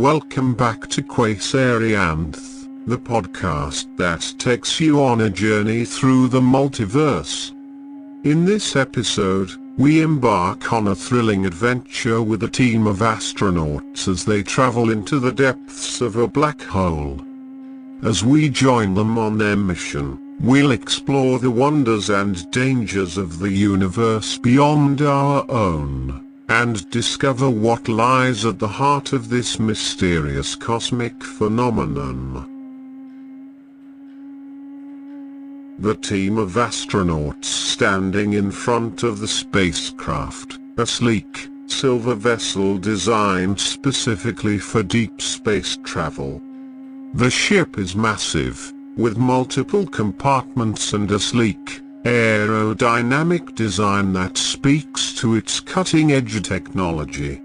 Welcome back to Quasarianth, the podcast that takes you on a journey through the multiverse. In this episode, we embark on a thrilling adventure with a team of astronauts as they travel into the depths of a black hole. As we join them on their mission, we'll explore the wonders and dangers of the universe beyond our own, and discover what lies at the heart of this mysterious cosmic phenomenon. The team of astronauts standing in front of the spacecraft, a sleek, silver vessel designed specifically for deep space travel. The ship is massive, with multiple compartments and a sleek, aerodynamic design that speaks to its cutting-edge technology.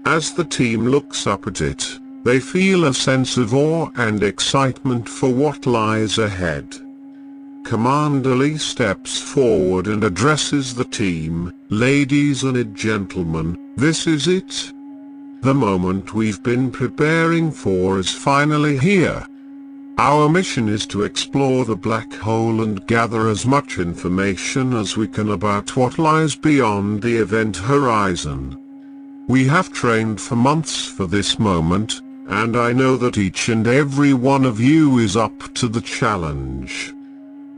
As the team looks up at it, they feel a sense of awe and excitement for what lies ahead. Commander Lee steps forward and addresses the team. "Ladies and gentlemen, this is it. The moment we've been preparing for is finally here. Our mission is to explore the black hole and gather as much information as we can about what lies beyond the event horizon. We have trained for months for this moment, and I know that each and every one of you is up to the challenge."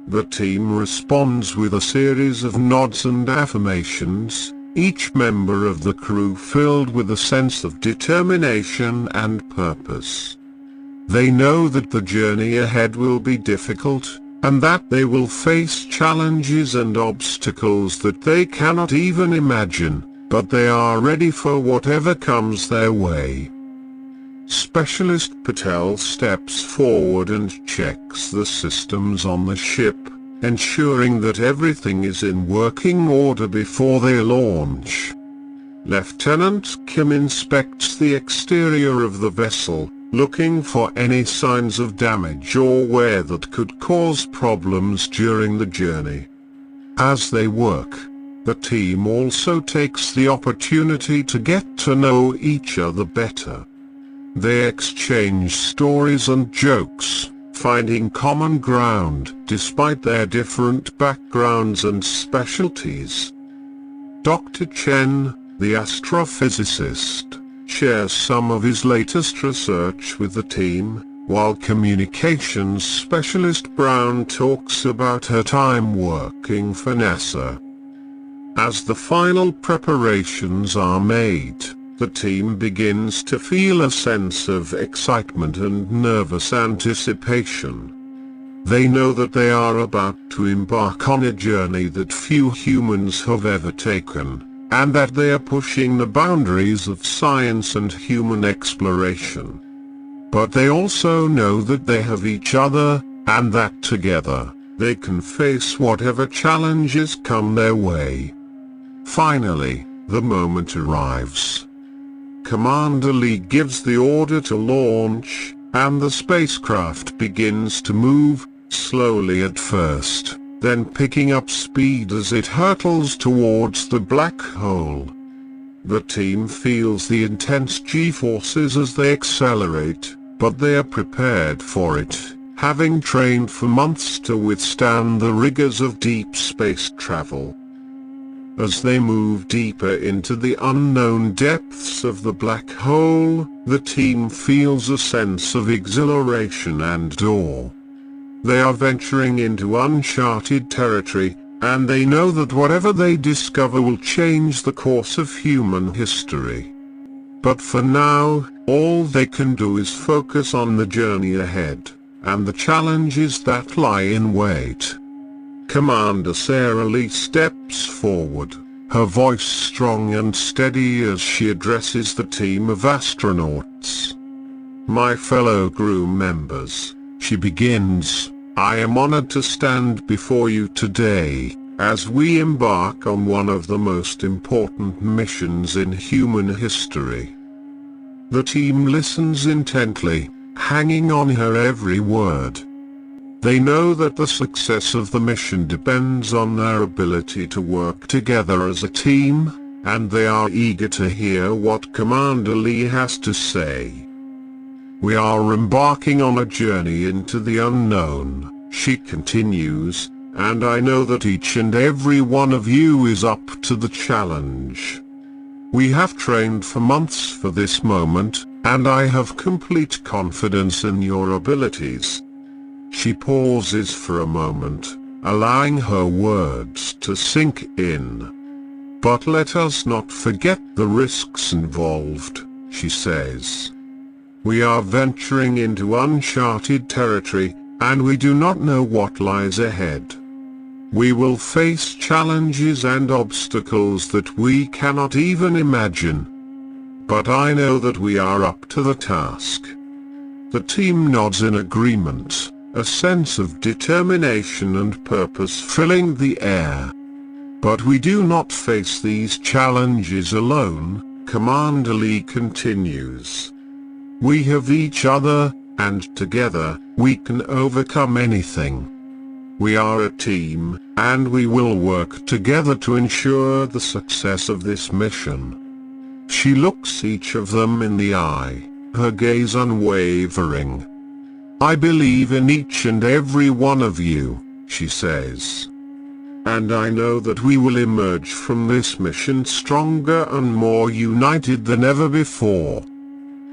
The team responds with a series of nods and affirmations, each member of the crew filled with a sense of determination and purpose. They know that the journey ahead will be difficult, and that they will face challenges and obstacles that they cannot even imagine, but they are ready for whatever comes their way. Specialist Patel steps forward and checks the systems on the ship, ensuring that everything is in working order before they launch. Lieutenant Kim inspects the exterior of the vessel, looking for any signs of damage or wear that could cause problems during the journey. As they work, the team also takes the opportunity to get to know each other better. They exchange stories and jokes, finding common ground despite their different backgrounds and specialties. Dr. Chen, the astrophysicist, shares some of his latest research with the team, while communications specialist Brown talks about her time working for NASA. As the final preparations are made, the team begins to feel a sense of excitement and nervous anticipation. They know that they are about to embark on a journey that few humans have ever taken, and that they are pushing the boundaries of science and human exploration. But they also know that they have each other, and that together, they can face whatever challenges come their way. Finally, the moment arrives. Commander Lee gives the order to launch, and the spacecraft begins to move, slowly at first, then picking up speed as it hurtles towards the black hole. The team feels the intense G-forces as they accelerate, but they are prepared for it, having trained for months to withstand the rigors of deep space travel. As they move deeper into the unknown depths of the black hole, the team feels a sense of exhilaration and awe. They are venturing into uncharted territory, and they know that whatever they discover will change the course of human history. But for now, all they can do is focus on the journey ahead, and the challenges that lie in wait. Commander Sarah Lee steps forward, her voice strong and steady as she addresses the team of astronauts. "My fellow crew members," she begins, "I am honored to stand before you today, as we embark on one of the most important missions in human history." The team listens intently, hanging on her every word. They know that the success of the mission depends on their ability to work together as a team, and they are eager to hear what Commander Lee has to say. We are embarking on a journey into the unknown, she continues, and I know that each and every one of you is up to the challenge. We have trained for months for this moment, and I have complete confidence in your abilities. She pauses for a moment, allowing her words to sink in. But let us not forget the risks involved, she says. We are venturing into uncharted territory, and we do not know what lies ahead. We will face challenges and obstacles that we cannot even imagine. But I know that we are up to the task. The team nods in agreement, a sense of determination and purpose filling the air. But we do not face these challenges alone, Commander Lee continues. We have each other, and together, we can overcome anything. We are a team, and we will work together to ensure the success of this mission. She looks each of them in the eye, her gaze unwavering. I believe in each and every one of you, she says. And I know that we will emerge from this mission stronger and more united than ever before.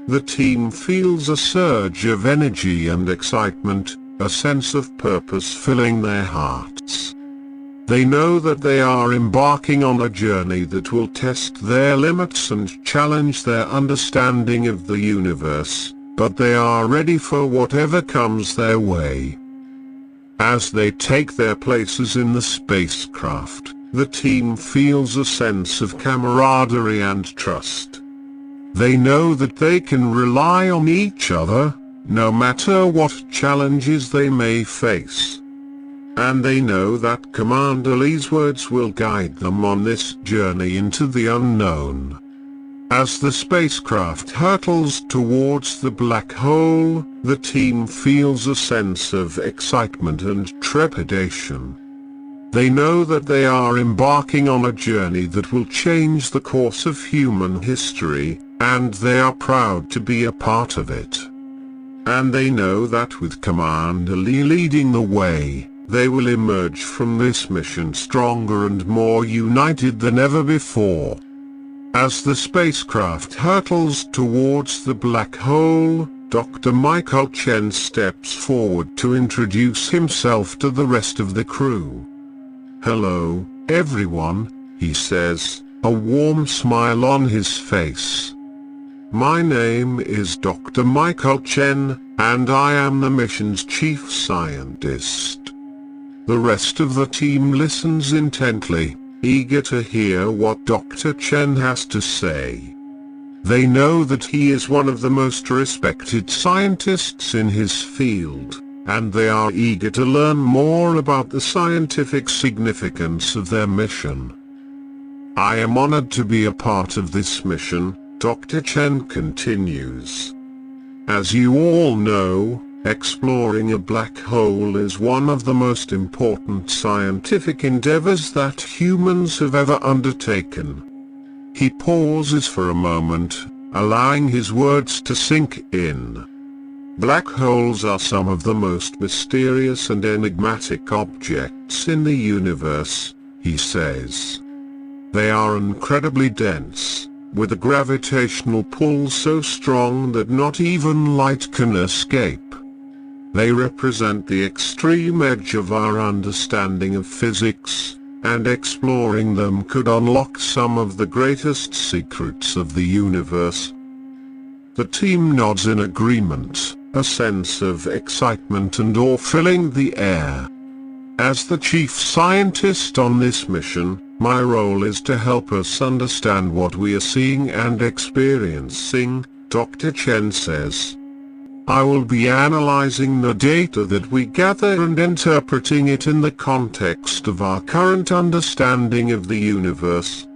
The team feels a surge of energy and excitement, a sense of purpose filling their hearts. They know that they are embarking on a journey that will test their limits and challenge their understanding of the universe, but they are ready for whatever comes their way. As they take their places in the spacecraft, the team feels a sense of camaraderie and trust. They know that they can rely on each other, no matter what challenges they may face. And they know that Commander Lee's words will guide them on this journey into the unknown. As the spacecraft hurtles towards the black hole, the team feels a sense of excitement and trepidation. They know that they are embarking on a journey that will change the course of human history, and they are proud to be a part of it. And they know that with Commander Lee leading the way, they will emerge from this mission stronger and more united than ever before. As the spacecraft hurtles towards the black hole, Dr. Michael Chen steps forward to introduce himself to the rest of the crew. "Hello, everyone," he says, a warm smile on his face. "My name is Dr. Michael Chen, and I am the mission's chief scientist." The rest of the team listens intently, eager to hear what Dr. Chen has to say. They know that he is one of the most respected scientists in his field, and they are eager to learn more about the scientific significance of their mission. "I am honored to be a part of this mission," Dr. Chen continues. "As you all know, exploring a black hole is one of the most important scientific endeavors that humans have ever undertaken." He pauses for a moment, allowing his words to sink in. "Black holes are some of the most mysterious and enigmatic objects in the universe," he says. "They are incredibly dense, with a gravitational pull so strong that not even light can escape. They represent the extreme edge of our understanding of physics, and exploring them could unlock some of the greatest secrets of the universe." The team nods in agreement, a sense of excitement and awe filling the air. As the chief scientist on this mission, my role is to help us understand what we are seeing and experiencing, Dr. Chen says. "I will be analyzing the data that we gather and interpreting it in the context of our current understanding of the universe.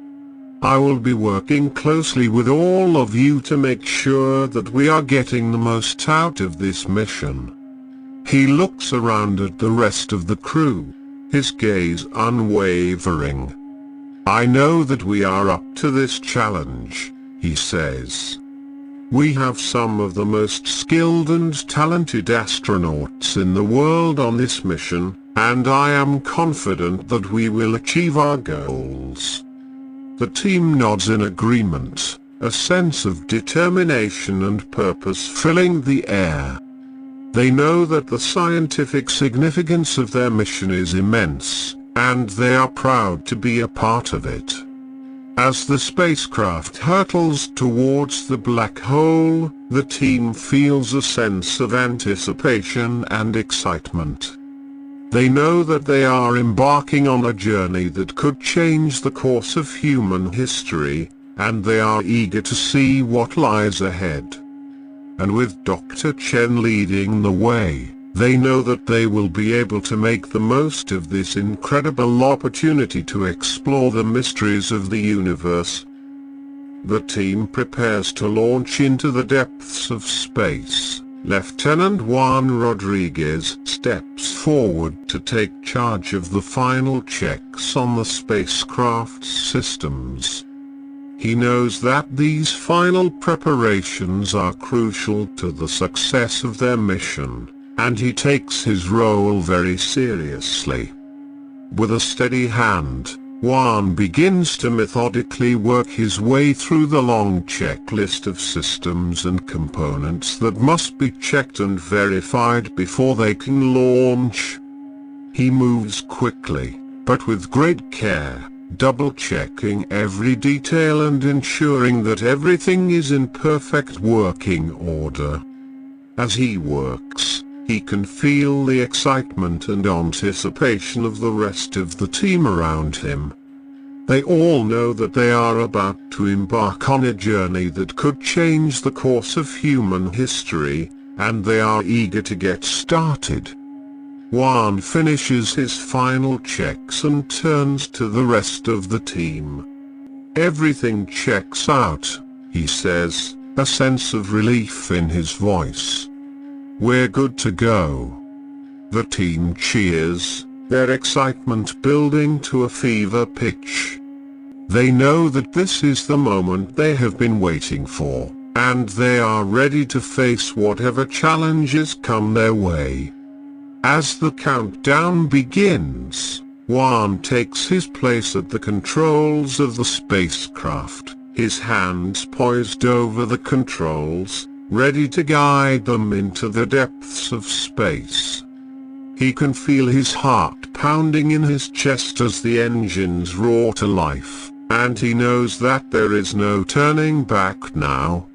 I will be working closely with all of you to make sure that we are getting the most out of this mission." He looks around at the rest of the crew, his gaze unwavering. "I know that we are up to this challenge," he says. We have some of the most skilled and talented astronauts in the world on this mission, and I am confident that we will achieve our goals." The team nods in agreement, a sense of determination and purpose filling the air. They know that the scientific significance of their mission is immense, and they are proud to be a part of it. As the spacecraft hurtles towards the black hole, the team feels a sense of anticipation and excitement. They know that they are embarking on a journey that could change the course of human history, and they are eager to see what lies ahead. And with Dr. Chen leading the way, they know that they will be able to make the most of this incredible opportunity to explore the mysteries of the universe. The team prepares to launch into the depths of space. Lieutenant Juan Rodriguez steps forward to take charge of the final checks on the spacecraft's systems. He knows that these final preparations are crucial to the success of their mission, and he takes his role very seriously. With a steady hand, Juan begins to methodically work his way through the long checklist of systems and components that must be checked and verified before they can launch. He moves quickly, but with great care, double-checking every detail and ensuring that everything is in perfect working order. As he works, he can feel the excitement and anticipation of the rest of the team around him. They all know that they are about to embark on a journey that could change the course of human history, and they are eager to get started. Juan finishes his final checks and turns to the rest of the team. "Everything checks out," he says, a sense of relief in his voice. "We're good to go." The team cheers, their excitement building to a fever pitch. They know that this is the moment they have been waiting for, and they are ready to face whatever challenges come their way. As the countdown begins, Juan takes his place at the controls of the spacecraft, his hands poised over the controls, ready to guide them into the depths of space. He can feel his heart pounding in his chest as the engines roar to life, and he knows that there is no turning back now.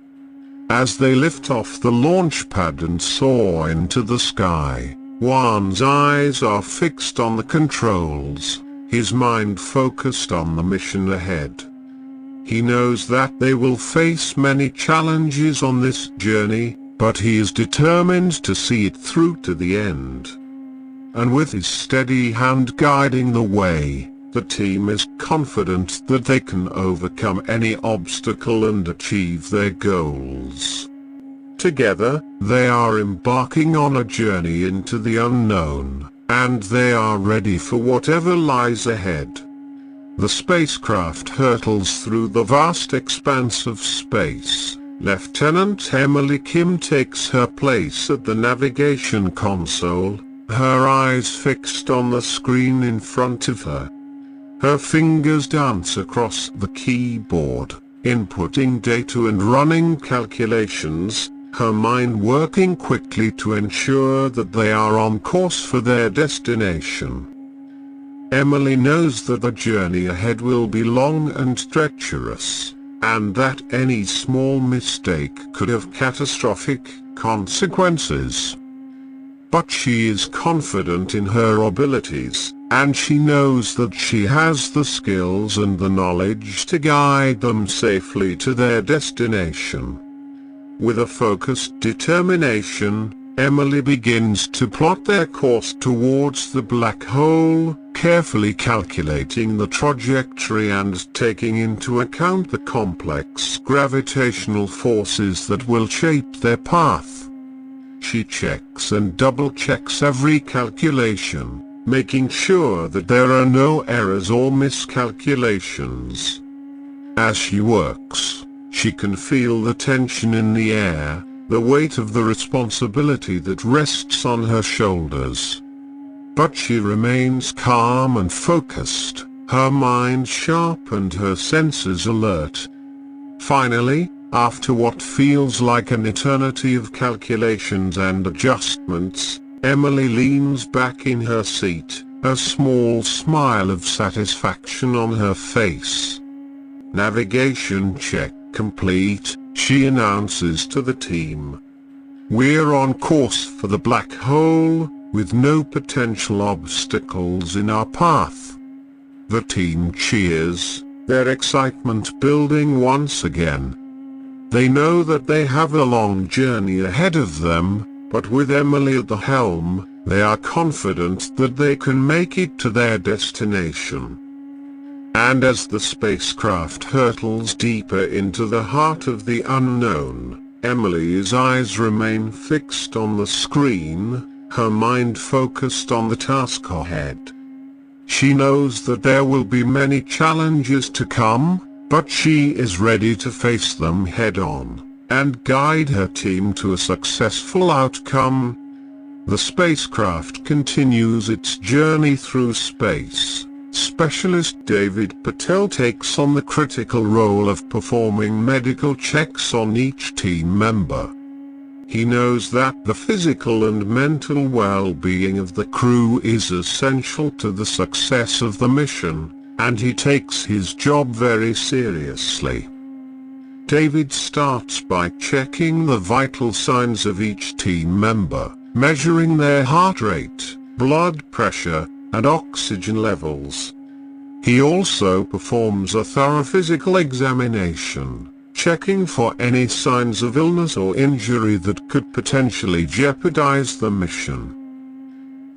As they lift off the launch pad and soar into the sky, Juan's eyes are fixed on the controls, his mind focused on the mission ahead. He knows that they will face many challenges on this journey, but he is determined to see it through to the end. And with his steady hand guiding the way, the team is confident that they can overcome any obstacle and achieve their goals. Together, they are embarking on a journey into the unknown, and they are ready for whatever lies ahead. The spacecraft hurtles through the vast expanse of space. Lieutenant Emily Kim takes her place at the navigation console, her eyes fixed on the screen in front of her. Her fingers dance across the keyboard, inputting data and running calculations, her mind working quickly to ensure that they are on course for their destination. Emily knows that the journey ahead will be long and treacherous, and that any small mistake could have catastrophic consequences. But she is confident in her abilities, and she knows that she has the skills and the knowledge to guide them safely to their destination. With a focused determination, Emily begins to plot their course towards the black hole, carefully calculating the trajectory and taking into account the complex gravitational forces that will shape their path. She checks and double-checks every calculation, making sure that there are no errors or miscalculations. As she works, She can feel the tension in the air, the weight of the responsibility that rests on her shoulders. But she remains calm and focused, her mind sharp and her senses alert. Finally, after what feels like an eternity of calculations and adjustments, Emily leans back in her seat, a small smile of satisfaction on her face. Navigation check complete, she announces to the team. We're on course for the black hole, with no potential obstacles in our path. The team cheers, their excitement building once again. They know that they have a long journey ahead of them, but with Emily at the helm, they are confident that they can make it to their destination. And as the spacecraft hurtles deeper into the heart of the unknown, Emily's eyes remain fixed on the screen, her mind focused on the task ahead. She knows that there will be many challenges to come, but she is ready to face them head-on, and guide her team to a successful outcome. The spacecraft continues its journey through space. Specialist David Patel takes on the critical role of performing medical checks on each team member. He knows that the physical and mental well-being of the crew is essential to the success of the mission, and he takes his job very seriously. David starts by checking the vital signs of each team member, measuring their heart rate, blood pressure, and oxygen levels. He also performs a thorough physical examination, checking for any signs of illness or injury that could potentially jeopardize the mission.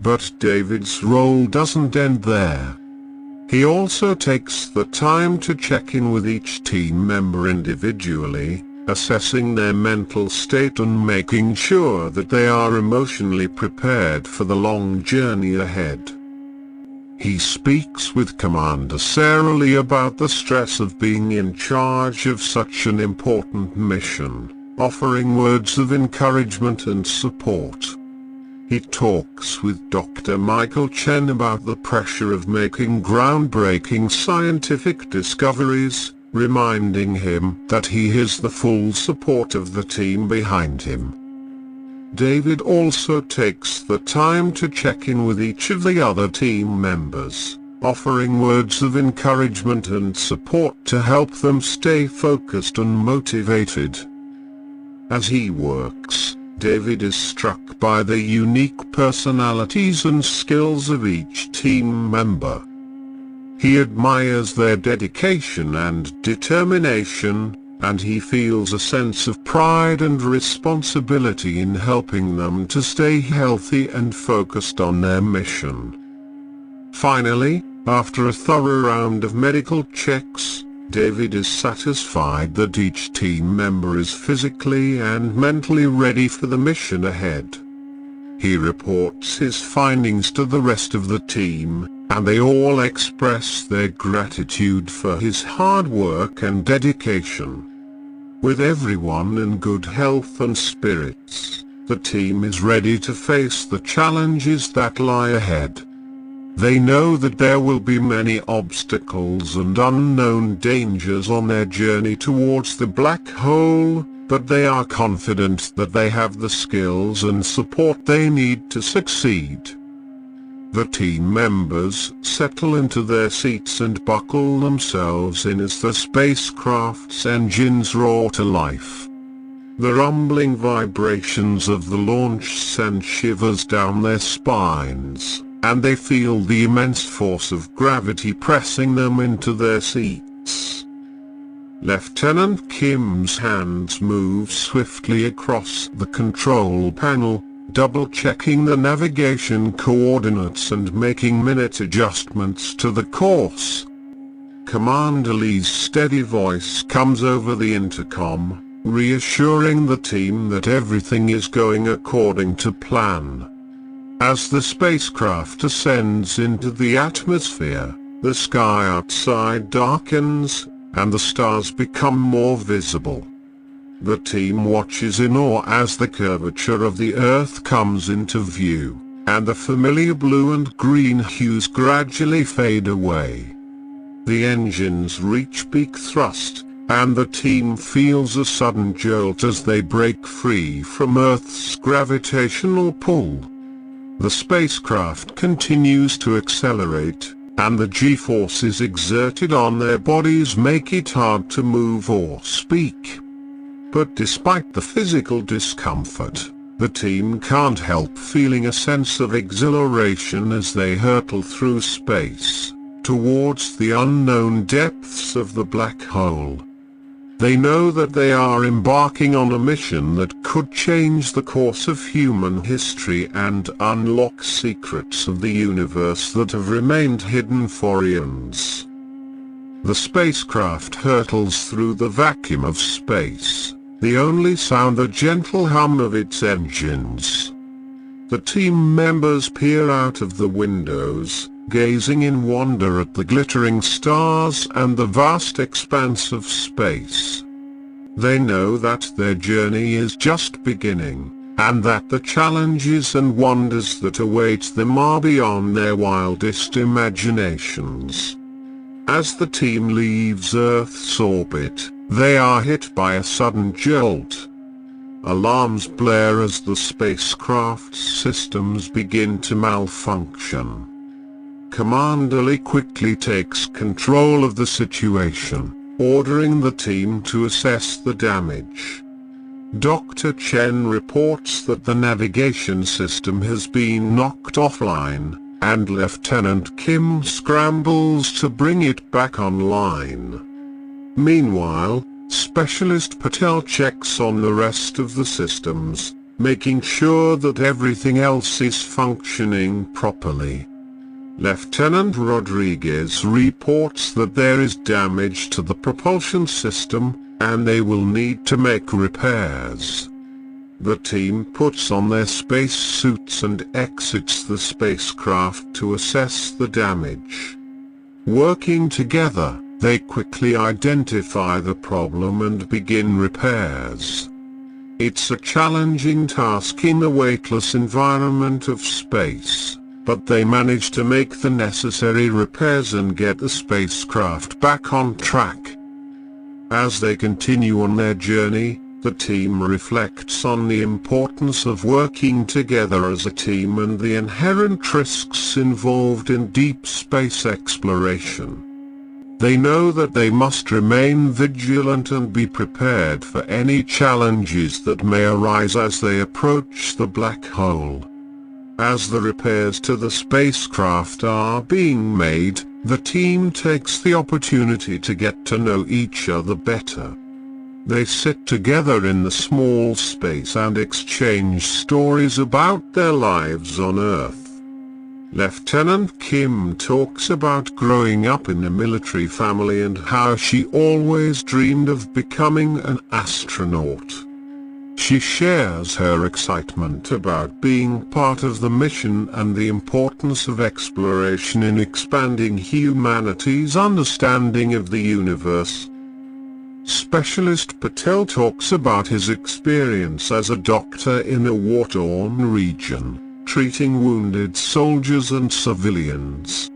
But David's role doesn't end there. He also takes the time to check in with each team member individually, assessing their mental state and making sure that they are emotionally prepared for the long journey ahead. He speaks with Commander Sarah Lee about the stress of being in charge of such an important mission, offering words of encouragement and support. He talks with Dr. Michael Chen about the pressure of making groundbreaking scientific discoveries, reminding him that he has the full support of the team behind him. David also takes the time to check in with each of the other team members, offering words of encouragement and support to help them stay focused and motivated. As he works, David is struck by the unique personalities and skills of each team member. He admires their dedication and determination, and he feels a sense of pride and responsibility in helping them to stay healthy and focused on their mission. Finally, after a thorough round of medical checks, David is satisfied that each team member is physically and mentally ready for the mission ahead. He reports his findings to the rest of the team, and they all express their gratitude for his hard work and dedication. With everyone in good health and spirits, the team is ready to face the challenges that lie ahead. They know that there will be many obstacles and unknown dangers on their journey towards the black hole, but they are confident that they have the skills and support they need to succeed. The team members settle into their seats and buckle themselves in as the spacecraft's engines roar to life. The rumbling vibrations of the launch send shivers down their spines, and they feel the immense force of gravity pressing them into their seats. Lieutenant Kim's hands move swiftly across the control panel, double-checking the navigation coordinates and making minute adjustments to the course. Commander Lee's steady voice comes over the intercom, reassuring the team that everything is going according to plan. As the spacecraft ascends into the atmosphere, the sky outside darkens, and the stars become more visible. The team watches in awe as the curvature of the Earth comes into view, and the familiar blue and green hues gradually fade away. The engines reach peak thrust, and the team feels a sudden jolt as they break free from Earth's gravitational pull. The spacecraft continues to accelerate, and the G-forces exerted on their bodies make it hard to move or speak. But despite the physical discomfort, the team can't help feeling a sense of exhilaration as they hurtle through space, towards the unknown depths of the black hole. They know that they are embarking on a mission that could change the course of human history and unlock secrets of the universe that have remained hidden for eons. The spacecraft hurtles through the vacuum of space, the only sound the gentle hum of its engines. The team members peer out of the windows, gazing in wonder at the glittering stars and the vast expanse of space. They know that their journey is just beginning, and that the challenges and wonders that await them are beyond their wildest imaginations. As the team leaves Earth's orbit, they are hit by a sudden jolt. Alarms blare as the spacecraft's systems begin to malfunction. Commander Lee quickly takes control of the situation, ordering the team to assess the damage. Dr. Chen reports that the navigation system has been knocked offline, and Lieutenant Kim scrambles to bring it back online. Meanwhile, Specialist Patel checks on the rest of the systems, making sure that everything else is functioning properly. Lieutenant Rodriguez reports that there is damage to the propulsion system, and they will need to make repairs. The team puts on their space suits and exits the spacecraft to assess the damage. Working together, they quickly identify the problem and begin repairs. It's a challenging task in the weightless environment of space, but they manage to make the necessary repairs and get the spacecraft back on track. As they continue on their journey, the team reflects on the importance of working together as a team and the inherent risks involved in deep space exploration. They know that they must remain vigilant and be prepared for any challenges that may arise as they approach the black hole. As the repairs to the spacecraft are being made, the team takes the opportunity to get to know each other better. They sit together in the small space and exchange stories about their lives on Earth. Lieutenant Kim talks about growing up in a military family and how she always dreamed of becoming an astronaut. She shares her excitement about being part of the mission and the importance of exploration in expanding humanity's understanding of the universe. Specialist Patel talks about his experience as a doctor in a war-torn region, treating wounded soldiers and civilians.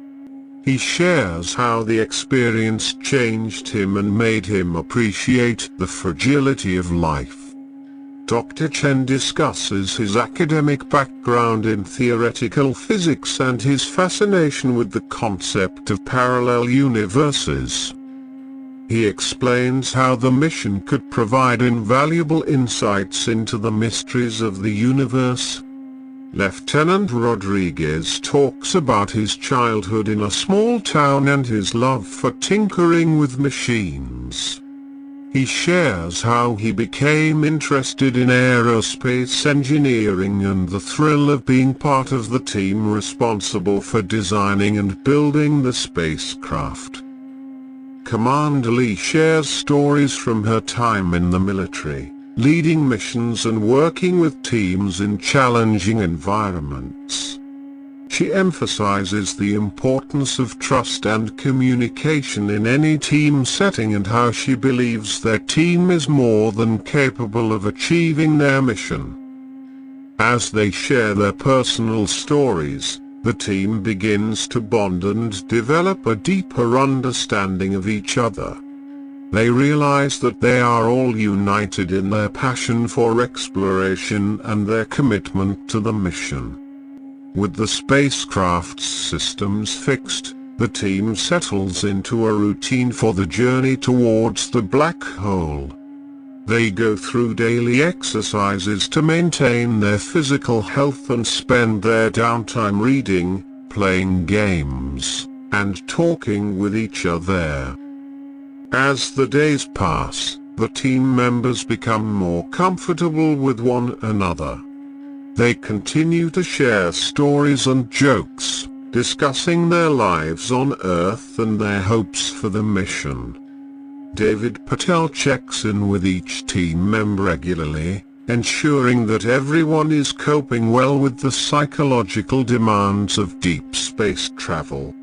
He shares how the experience changed him and made him appreciate the fragility of life. Dr. Chen discusses his academic background in theoretical physics and his fascination with the concept of parallel universes. He explains how the mission could provide invaluable insights into the mysteries of the universe. Lieutenant Rodriguez talks about his childhood in a small town and his love for tinkering with machines. He shares how he became interested in aerospace engineering and the thrill of being part of the team responsible for designing and building the spacecraft. Commander Lee shares stories from her time in the military, leading missions and working with teams in challenging environments. She emphasizes the importance of trust and communication in any team setting and how she believes their team is more than capable of achieving their mission. As they share their personal stories, the team begins to bond and develop a deeper understanding of each other. They realize that they are all united in their passion for exploration and their commitment to the mission. With the spacecraft's systems fixed, the team settles into a routine for the journey towards the black hole. They go through daily exercises to maintain their physical health and spend their downtime reading, playing games, and talking with each other. As the days pass, the team members become more comfortable with one another. They continue to share stories and jokes, discussing their lives on Earth and their hopes for the mission. David Patel checks in with each team member regularly, ensuring that everyone is coping well with the psychological demands of deep space travel.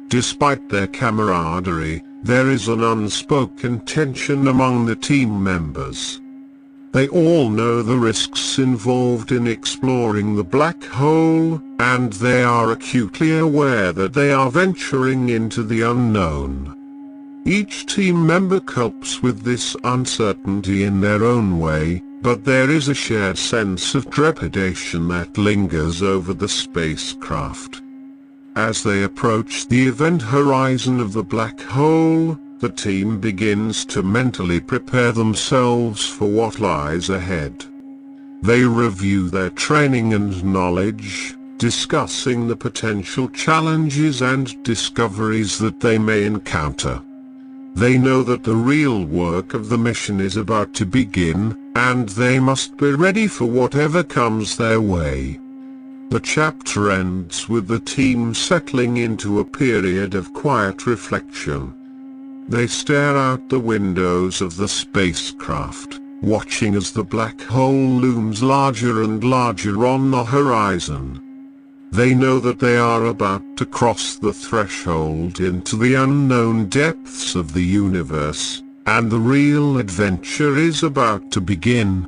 Despite their camaraderie, there is an unspoken tension among the team members. They all know the risks involved in exploring the black hole, and they are acutely aware that they are venturing into the unknown. Each team member copes with this uncertainty in their own way, but there is a shared sense of trepidation that lingers over the spacecraft. As they approach the event horizon of the black hole, the team begins to mentally prepare themselves for what lies ahead. They review their training and knowledge, discussing the potential challenges and discoveries that they may encounter. They know that the real work of the mission is about to begin, and they must be ready for whatever comes their way. The chapter ends with the team settling into a period of quiet reflection. They stare out the windows of the spacecraft, watching as the black hole looms larger and larger on the horizon. They know that they are about to cross the threshold into the unknown depths of the universe, and the real adventure is about to begin.